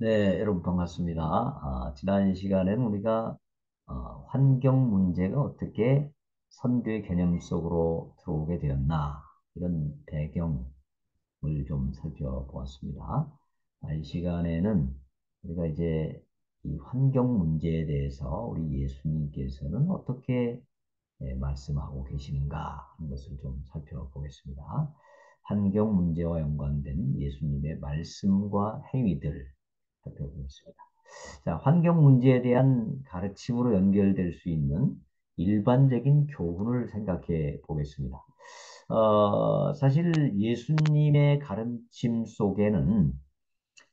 네, 여러분 반갑습니다. 지난 시간에는 우리가 환경 문제가 어떻게 선교의 개념 속으로 들어오게 되었나 이런 배경을 좀 살펴보았습니다. 이 시간에는 우리가 이제 이 환경 문제에 대해서 우리 예수님께서는 어떻게 말씀하고 계시는가 하는 것을 좀 살펴보겠습니다. 환경 문제와 연관된 예수님의 말씀과 행위들 살펴보겠습니다. 자, 환경 문제에 대한 가르침으로 연결될 수 있는 일반적인 교훈을 생각해 보겠습니다. 사실 예수님의 가르침 속에는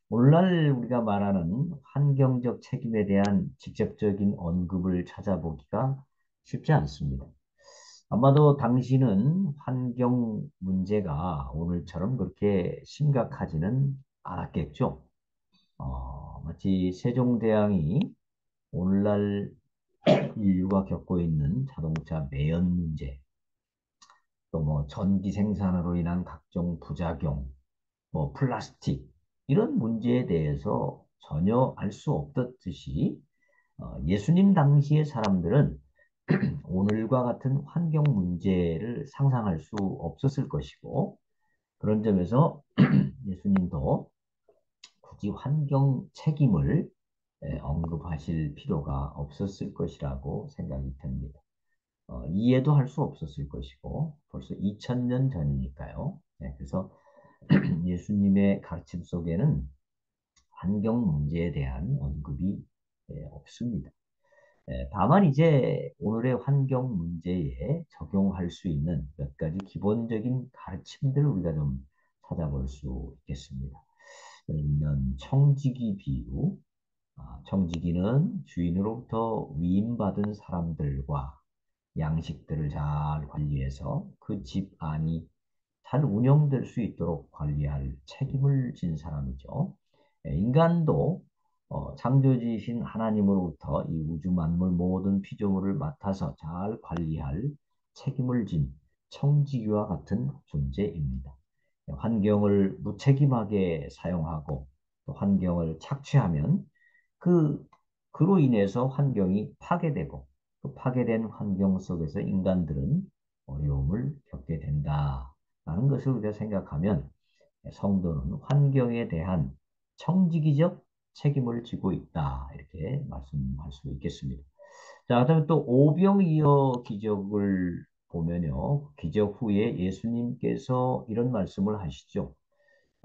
오늘날 우리가 말하는 환경적 책임에 대한 직접적인 언급을 찾아보기가 쉽지 않습니다. 아마도 당시는 환경 문제가 오늘처럼 그렇게 심각하지는 않았겠죠. 마치 세종대왕이 오늘날 인류가 겪고 있는 자동차 매연 문제, 또 뭐 전기 생산으로 인한 각종 부작용, 뭐 플라스틱 이런 문제에 대해서 전혀 알 수 없었듯이 예수님 당시의 사람들은 오늘과 같은 환경 문제를 상상할 수 없었을 것이고 그런 점에서 예수님도 굳이 환경 책임을 언급하실 필요가 없었을 것이라고 생각이 듭니다. 이해도 할 수 없었을 것이고 벌써 2000년 전이니까요. 네, 그래서 예수님의 가르침 속에는 환경 문제에 대한 언급이 없습니다. 다만 이제 오늘의 환경 문제에 적용할 수 있는 몇 가지 기본적인 가르침들을 우리가 좀 찾아볼 수 있겠습니다. 예를 들면 청지기 비유, 청지기는 주인으로부터 위임받은 사람들과 양식들을 잘 관리해서 그 집 안이 잘 운영될 수 있도록 관리할 책임을 진 사람이죠. 인간도 창조주이신 하나님으로부터 이 우주 만물 모든 피조물을 맡아서 잘 관리할 책임을 진 청지기와 같은 존재입니다. 환경을 무책임하게 사용하고 또 환경을 착취하면 그 그로 인해서 환경이 파괴되고 그 파괴된 환경 속에서 인간들은 어려움을 겪게 된다라는 것을 우리가 생각하면 성도는 환경에 대한 청지기적 책임을 지고 있다 이렇게 말씀할 수 있겠습니다. 자, 그다음에 또 오병이어 기적을 보면요, 기적 후에 예수님께서 이런 말씀을 하시죠.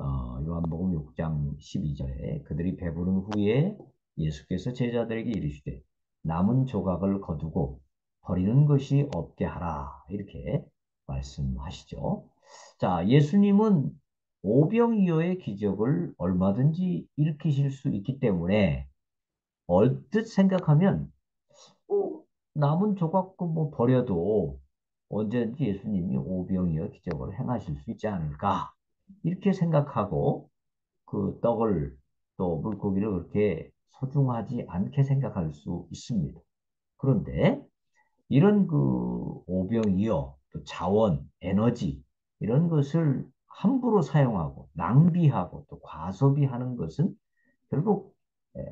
요한복음 6장 12절에 그들이 배부른 후에 예수께서 제자들에게 이르시되 남은 조각을 거두고 버리는 것이 없게 하라 이렇게 말씀하시죠. 자, 예수님은 오병이어의 기적을 얼마든지 일으키실 수 있기 때문에 얼뜻 생각하면 남은 조각고 뭐 버려도 언제든지 예수님이 오병이어 기적을 행하실 수 있지 않을까 이렇게 생각하고 그 떡을 또 물고기를 그렇게 소중하지 않게 생각할 수 있습니다. 그런데 이런 그 오병이어, 또 자원, 에너지 이런 것을 함부로 사용하고 낭비하고 또 과소비하는 것은 결국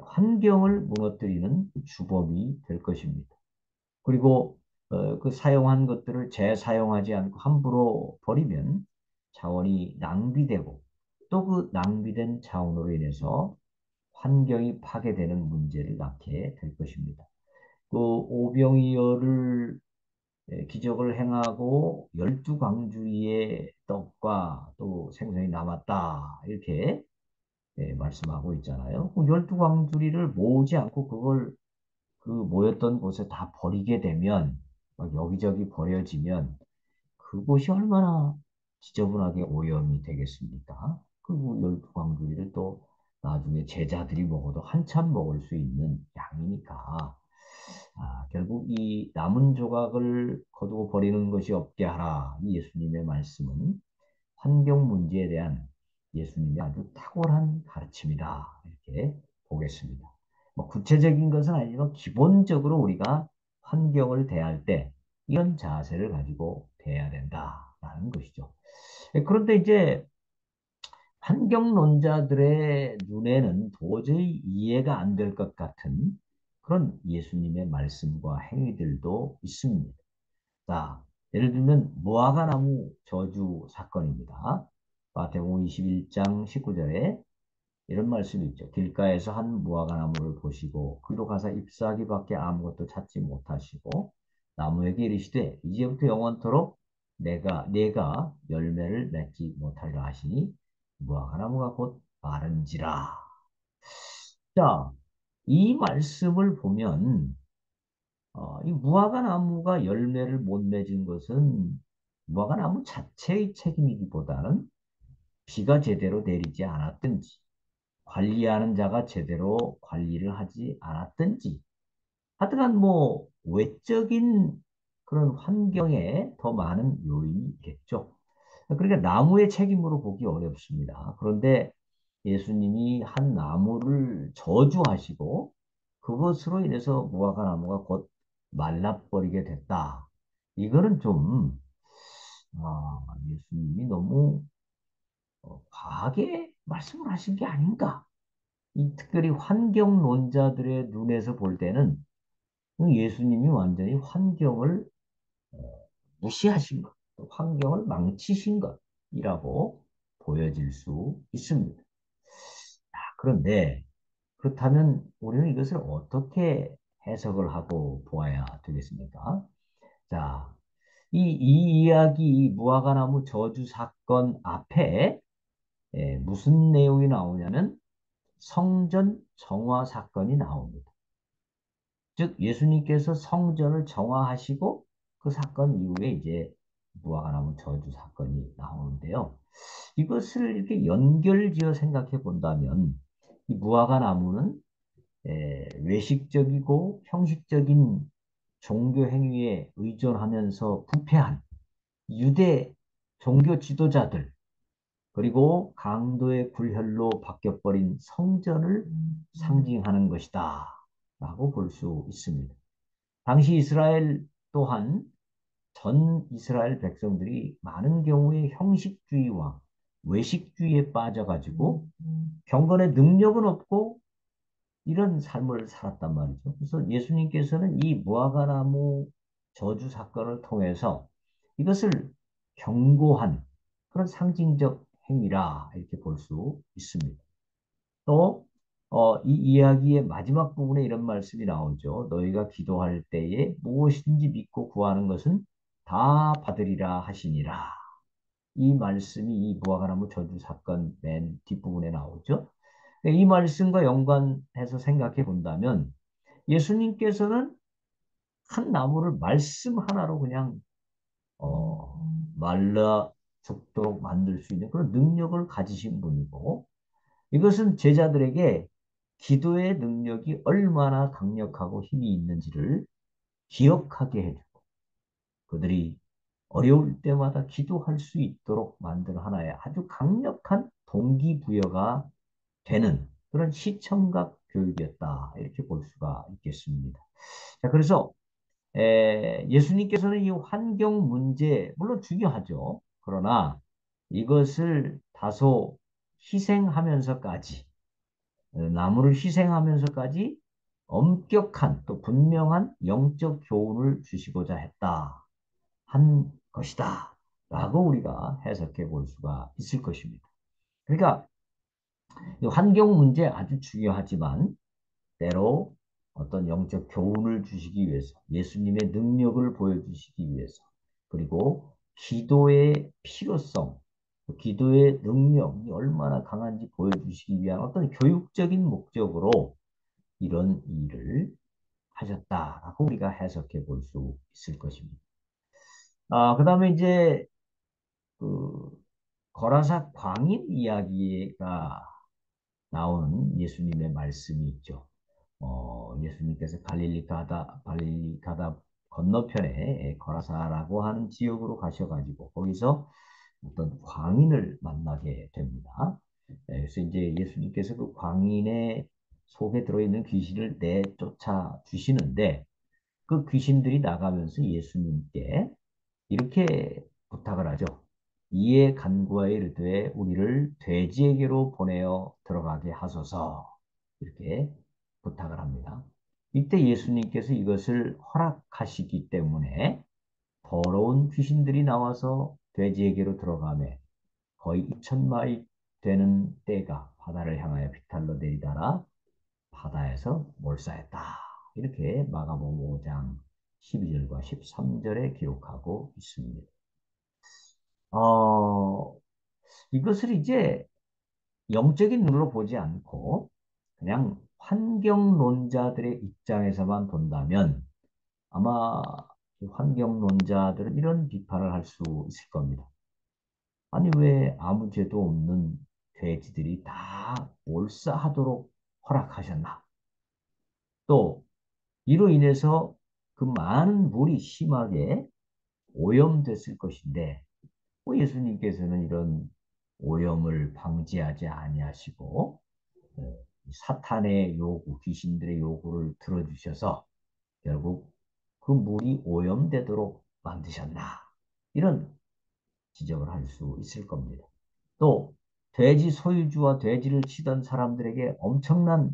환경을 무너뜨리는 주범이 될 것입니다. 그리고 그 사용한 것들을 재사용하지 않고 함부로 버리면 자원이 낭비되고 또 그 낭비된 자원으로 인해서 환경이 파괴되는 문제를 낳게 될 것입니다. 그 오병이어를 기적을 행하고 12광주리의 떡과 또 생선이 남았다 이렇게 말씀하고 있잖아요. 그 12광주리를 모으지 않고 그걸 그 모였던 곳에 다 버리게 되면 막 여기저기 버려지면 그곳이 얼마나 지저분하게 오염이 되겠습니까? 그리고 12광주리를 또 나중에 제자들이 먹어도 한참 먹을 수 있는 양이니까 결국 이 남은 조각을 거두고 버리는 것이 없게 하라. 이 예수님의 말씀은 환경 문제에 대한 예수님의 아주 탁월한 가르침이다. 이렇게 보겠습니다. 뭐 구체적인 것은 아니지만 기본적으로 우리가 환경을 대할 때 이런 자세를 가지고 대해야 된다라는 것이죠. 그런데 이제 환경론자들의 눈에는 도저히 이해가 안 될 것 같은 그런 예수님의 말씀과 행위들도 있습니다. 자, 예를 들면 무화과나무 저주 사건입니다. 마태복음 21장 19절에 이런 말씀이 있죠. 길가에서 한 무화과나무를 보시고 그로 가서 잎사귀밖에 아무것도 찾지 못하시고 나무에게 이르시되 이제부터 영원토록 내가 열매를 맺지 못하리라 하시니 무화과나무가 곧 마른지라. 자, 이 말씀을 보면 이 무화과나무가 열매를 못 맺은 것은 무화과나무 자체의 책임이기보다는 비가 제대로 내리지 않았든지 관리하는 자가 제대로 관리를 하지 않았든지 하여튼간 뭐 외적인 그런 환경에 더 많은 요인이 있겠죠. 그러니까 나무의 책임으로 보기 어렵습니다. 그런데 예수님이 한 나무를 저주하시고 그것으로 인해서 무화과 나무가 곧 말라버리게 됐다. 이거는 좀 예수님이 너무 과하게 말씀을 하신 게 아닌가. 특별히 환경론자들의 눈에서 볼 때는 예수님이 완전히 환경을 무시하신 것, 환경을 망치신 것이라고 보여질 수 있습니다. 그런데 그렇다면 우리는 이것을 어떻게 해석을 하고 보아야 되겠습니까? 자, 이 이야기, 이 무화과나무 저주 사건 앞에 무슨 내용이 나오냐면 성전 정화 사건이 나옵니다. 즉 예수님께서 성전을 정화하시고 그 사건 이후에 이제 무화과나무 저주 사건이 나오는데요. 이것을 이렇게 연결지어 생각해 본다면 이 무화과나무는 외식적이고 형식적인 종교 행위에 의존하면서 부패한 유대 종교 지도자들 그리고 강도의 굴혈로 바뀌어버린 성전을 상징하는 것이다 라고 볼 수 있습니다. 당시 이스라엘 또한 전 이스라엘 백성들이 많은 경우에 형식주의와 외식주의에 빠져가지고 경건의 능력은 없고 이런 삶을 살았단 말이죠. 그래서 예수님께서는 이 무화과나무 저주 사건을 통해서 이것을 경고한 그런 상징적 행위라 이렇게 볼 수 있습니다. 또 이 이야기의 마지막 부분에 이런 말씀이 나오죠. 너희가 기도할 때에 무엇인지 믿고 구하는 것은 다 받으리라 하시니라. 이 말씀이 이 무화과나무 저주 사건 맨 뒷부분에 나오죠. 이 말씀과 연관해서 생각해 본다면 예수님께서는 한 나무를 말씀 하나로 그냥 말라 죽도록 만들 수 있는 그런 능력을 가지신 분이고 이것은 제자들에게 기도의 능력이 얼마나 강력하고 힘이 있는지를 기억하게 해주고 그들이 어려울 때마다 기도할 수 있도록 만든 하나의 아주 강력한 동기부여가 되는 그런 시청각 교육이었다. 이렇게 볼 수가 있겠습니다. 자, 그래서 예수님께서는 이 환경 문제, 물론 중요하죠. 그러나 이것을 다소 희생하면서까지 나무를 희생하면서까지 엄격한 또 분명한 영적 교훈을 주시고자 했다. 한 것이다. 라고 우리가 해석해 볼 수가 있을 것입니다. 그러니까 이 환경 문제 아주 중요하지만 때로 어떤 영적 교훈을 주시기 위해서 예수님의 능력을 보여주시기 위해서 그리고 기도의 필요성, 기도의 능력이 얼마나 강한지 보여주시기 위한 어떤 교육적인 목적으로 이런 일을 하셨다라고 우리가 해석해 볼 수 있을 것입니다. 그 다음에 이제 그 거라사 광인 이야기가 나오는 예수님의 말씀이 있죠. 예수님께서 갈릴리 가다 건너편에 거라사라고 하는 지역으로 가셔가지고 거기서 어떤 광인을 만나게 됩니다. 그래서 이제 예수님께서 그 광인의 속에 들어있는 귀신을 내쫓아 주시는데 그 귀신들이 나가면서 예수님께 이렇게 부탁을 하죠. 이에 간구하여 이르되 우리를 돼지에게로 보내어 들어가게 하소서. 이렇게 부탁을 합니다. 이때 예수님께서 이것을 허락하시기 때문에 더러운 귀신들이 나와서 돼지에게로 들어가매 거의 2,000마리 되는 떼가 바다를 향하여 비탈로 내리다가 바다에서 몰사했다. 이렇게 마가복음 5장 12절과 13절에 기록하고 있습니다. 어, 이것을 이제 영적인 눈으로 보지 않고 그냥 환경론자들의 입장에서만 본다면 아마 환경론자들은 이런 비판을 할 수 있을 겁니다. 아니, 왜 아무 죄도 없는 돼지들이 다 몰사하도록 허락하셨나? 또 이로 인해서 그 많은 물이 심하게 오염됐을 것인데 예수님께서는 이런 오염을 방지하지 아니하시고 사탄의 요구, 귀신들의 요구를 들어주셔서 결국 그 물이 오염되도록 만드셨나? 이런 지적을 할 수 있을 겁니다. 또 돼지 소유주와 돼지를 치던 사람들에게 엄청난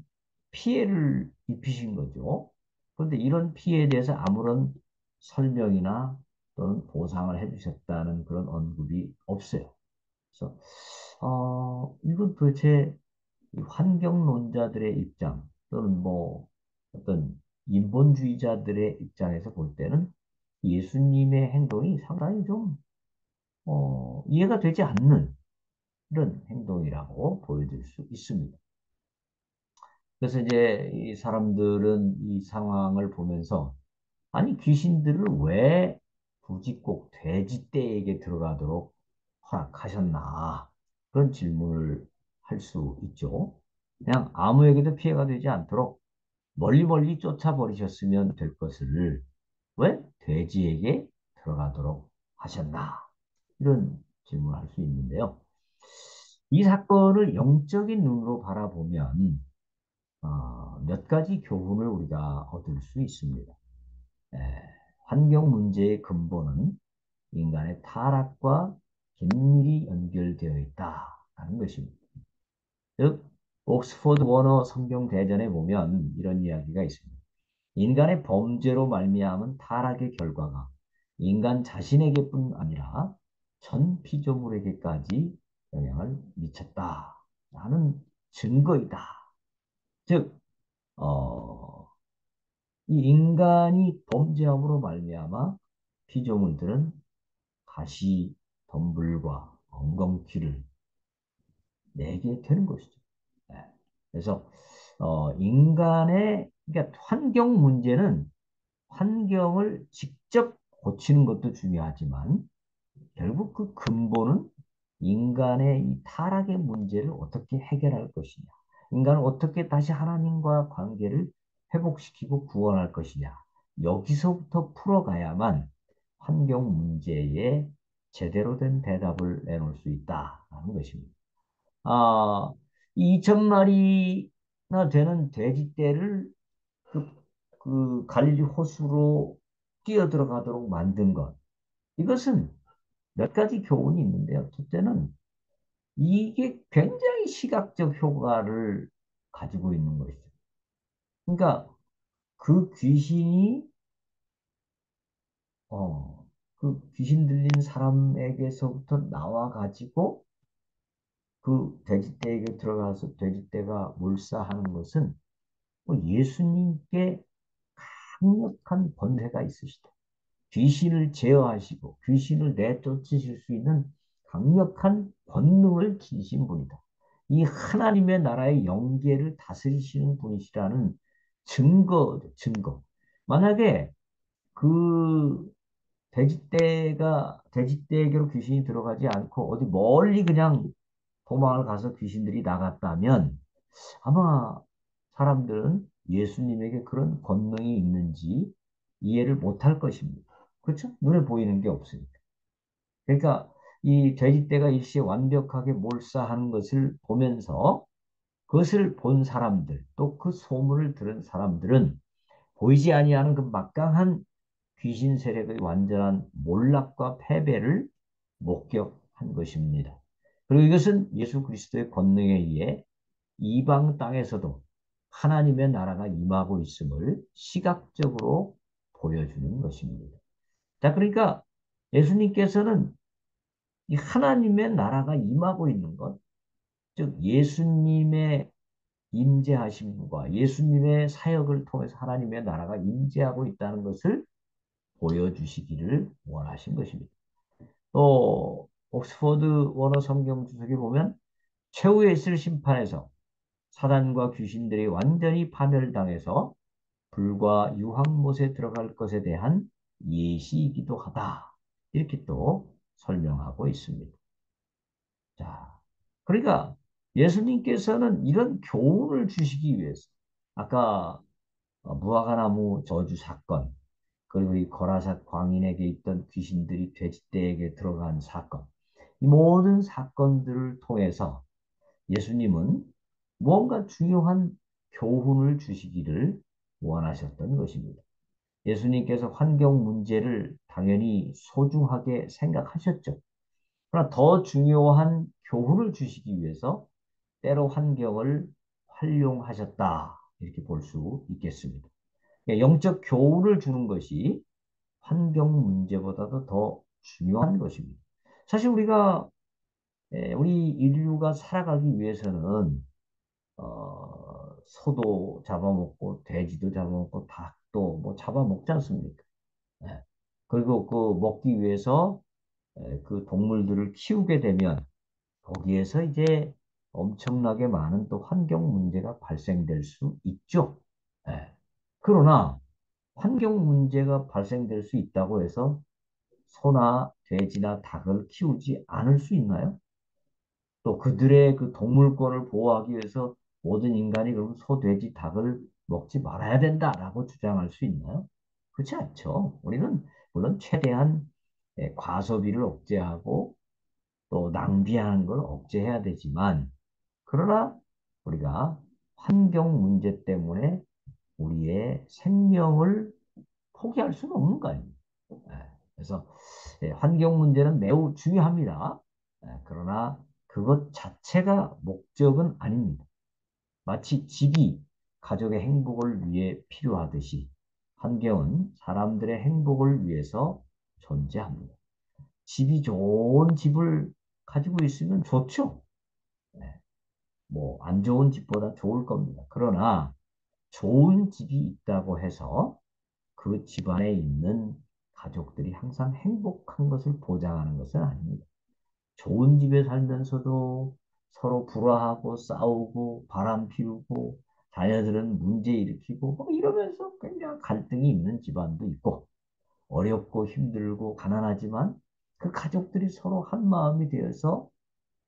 피해를 입히신 거죠. 그런데 이런 피해에 대해서 아무런 설명이나 또는 보상을 해주셨다는 그런 언급이 없어요. 그래서 이건 도대체 환경론자들의 입장 또는 뭐 어떤 인본주의자들의 입장에서 볼 때는 예수님의 행동이 상당히 좀 이해가 되지 않는 이런 행동이라고 보여줄 수 있습니다. 그래서 이제 이 사람들은 이 상황을 보면서 아니 귀신들을 왜 굳이 꼭 돼지떼에게 들어가도록 허락하셨나 그런 질문을 할 수 있죠. 그냥 아무에게도 피해가 되지 않도록 멀리 멀리 쫓아버리셨으면 될 것을 왜 돼지에게 들어가도록 하셨나 이런 질문을 할 수 있는데요. 이 사건을 영적인 눈으로 바라보면 몇 가지 교훈을 우리가 얻을 수 있습니다. 에, 환경 문제의 근본은 인간의 타락과 긴밀히 연결되어 있다는 것입니다. 즉, 옥스퍼드 원어 성경 대전에 보면 이런 이야기가 있습니다. 인간의 범죄로 말미암은 타락의 결과가 인간 자신에게뿐 아니라 전 피조물에게까지 영향을 미쳤다라는 증거이다. 즉, 어, 이 인간이 범죄함으로 말미암아 피조물들은 가시, 덤불과 엉겅퀴를 내게 되는 것이죠. 네. 그래서 인간의 그러니까 환경 문제는 환경을 직접 고치는 것도 중요하지만 결국 그 근본은 인간의 이 타락의 문제를 어떻게 해결할 것이냐. 인간은 어떻게 다시 하나님과 관계를 회복시키고 구원할 것이냐. 여기서부터 풀어가야만 환경 문제에 제대로 된 대답을 내놓을 수 있다는 것입니다. 아, 이 2,000마리나 되는 돼지떼를 그, 그 갈릴리 호수로 뛰어들어가도록 만든 것. 이것은 몇 가지 교훈이 있는데요. 첫째는 이게 굉장히 시각적 효과를 가지고 있는 것이죠. 그러니까 그 귀신이 그 귀신 들린 사람에게서부터 나와가지고 그 돼지떼에게 들어가서 돼지떼가 몰사하는 것은 예수님께 강력한 권세가 있으시다. 귀신을 제어하시고 귀신을 내쫓으실 수 있는 강력한 권능을 지니신 분이다. 이 하나님의 나라의 영계를 다스리시는 분이시라는 증거죠, 증거. 만약에 그 돼지떼에게로 귀신이 들어가지 않고 어디 멀리 그냥 도망을 가서 귀신들이 나갔다면 아마 사람들은 예수님에게 그런 권능이 있는지 이해를 못할 것입니다. 그렇죠? 눈에 보이는 게 없으니까. 그러니까 이 돼지떼가 일시에 완벽하게 몰사하는 것을 보면서 그것을 본 사람들, 또 그 소문을 들은 사람들은 보이지 아니하는 그 막강한 귀신 세력의 완전한 몰락과 패배를 목격하였다. 것입니다. 그리고 이것은 예수 그리스도의 권능에 의해 이방 땅에서도 하나님의 나라가 임하고 있음을 시각적으로 보여주는 것입니다. 자, 그러니까 예수님께서는 이 하나님의 나라가 임하고 있는 것, 즉 예수님의 임재하심과 예수님의 사역을 통해서 하나님의 나라가 임재하고 있다는 것을 보여주시기를 원하신 것입니다. 또 옥스퍼드 원어 성경 주석에 보면 최후에 있을 심판에서 사단과 귀신들이 완전히 파멸당해서 불과 유황못에 들어갈 것에 대한 예시이기도 하다. 이렇게 또 설명하고 있습니다. 자, 그러니까 예수님께서는 이런 교훈을 주시기 위해서 아까 무화과나무 저주 사건, 그리고 이 거라삿 광인에게 있던 귀신들이 돼지떼에게 들어간 사건, 이 모든 사건들을 통해서 예수님은 무언가 중요한 교훈을 주시기를 원하셨던 것입니다. 예수님께서 환경 문제를 당연히 소중하게 생각하셨죠. 그러나 더 중요한 교훈을 주시기 위해서 때로 환경을 활용하셨다. 이렇게 볼 수 있겠습니다. 영적 교훈을 주는 것이 환경 문제보다도 더 중요한 것입니다. 사실 우리 인류가 살아가기 위해서는 소도 잡아먹고 돼지도 잡아먹고 닭도 뭐 잡아먹지 않습니까? 예. 그리고 그 먹기 위해서 그 동물들을 키우게 되면 거기에서 이제 엄청나게 많은 또 환경 문제가 발생될 수 있죠. 예. 그러나 환경 문제가 발생될 수 있다고 해서 소나 돼지나 닭을 키우지 않을 수 있나요? 또 그들의 그 동물권을 보호하기 위해서 모든 인간이 그럼 소, 돼지, 닭을 먹지 말아야 된다라고 주장할 수 있나요? 그렇지 않죠. 우리는 물론 최대한 과소비를 억제하고 또 낭비하는 걸 억제해야 되지만 그러나 우리가 환경 문제 때문에 우리의 생명을 포기할 수는 없는 거 아닙니까? 그래서 환경 문제는 매우 중요합니다. 그러나 그것 자체가 목적은 아닙니다. 마치 집이 가족의 행복을 위해 필요하듯이 환경은 사람들의 행복을 위해서 존재합니다. 집이 좋은 집을 가지고 있으면 좋죠. 뭐 안 좋은 집보다 좋을 겁니다. 그러나 좋은 집이 있다고 해서 그 집안에 있는 가족들이 항상 행복한 것을 보장하는 것은 아닙니다. 좋은 집에 살면서도 서로 불화하고 싸우고 바람 피우고 자녀들은 문제 일으키고 뭐 이러면서 굉장히 갈등이 있는 집안도 있고 어렵고 힘들고 가난하지만 그 가족들이 서로 한 마음이 되어서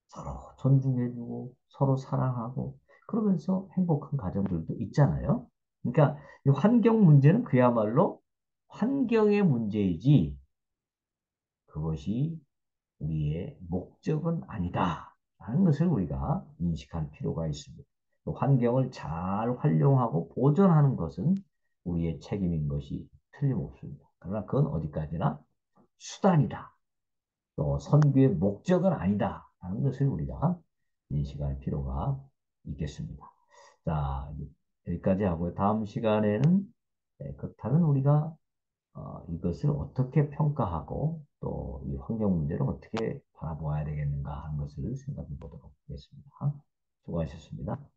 서로 존중해주고 서로 사랑하고 그러면서 행복한 가정들도 있잖아요. 그러니까 이 환경 문제는 그야말로 환경의 문제이지 그것이 우리의 목적은 아니다. 라는 것을 우리가 인식할 필요가 있습니다. 환경을 잘 활용하고 보존하는 것은 우리의 책임인 것이 틀림없습니다. 그러나 그건 어디까지나 수단이다. 또 선교의 목적은 아니다. 라는 것을 우리가 인식할 필요가 있겠습니다. 자, 여기까지 하고요. 다음 시간에는 그렇다면 우리가 이것을 어떻게 평가하고 또 이 환경 문제를 어떻게 바라보아야 되겠는가 하는 것을 생각해 보도록 하겠습니다. 수고하셨습니다.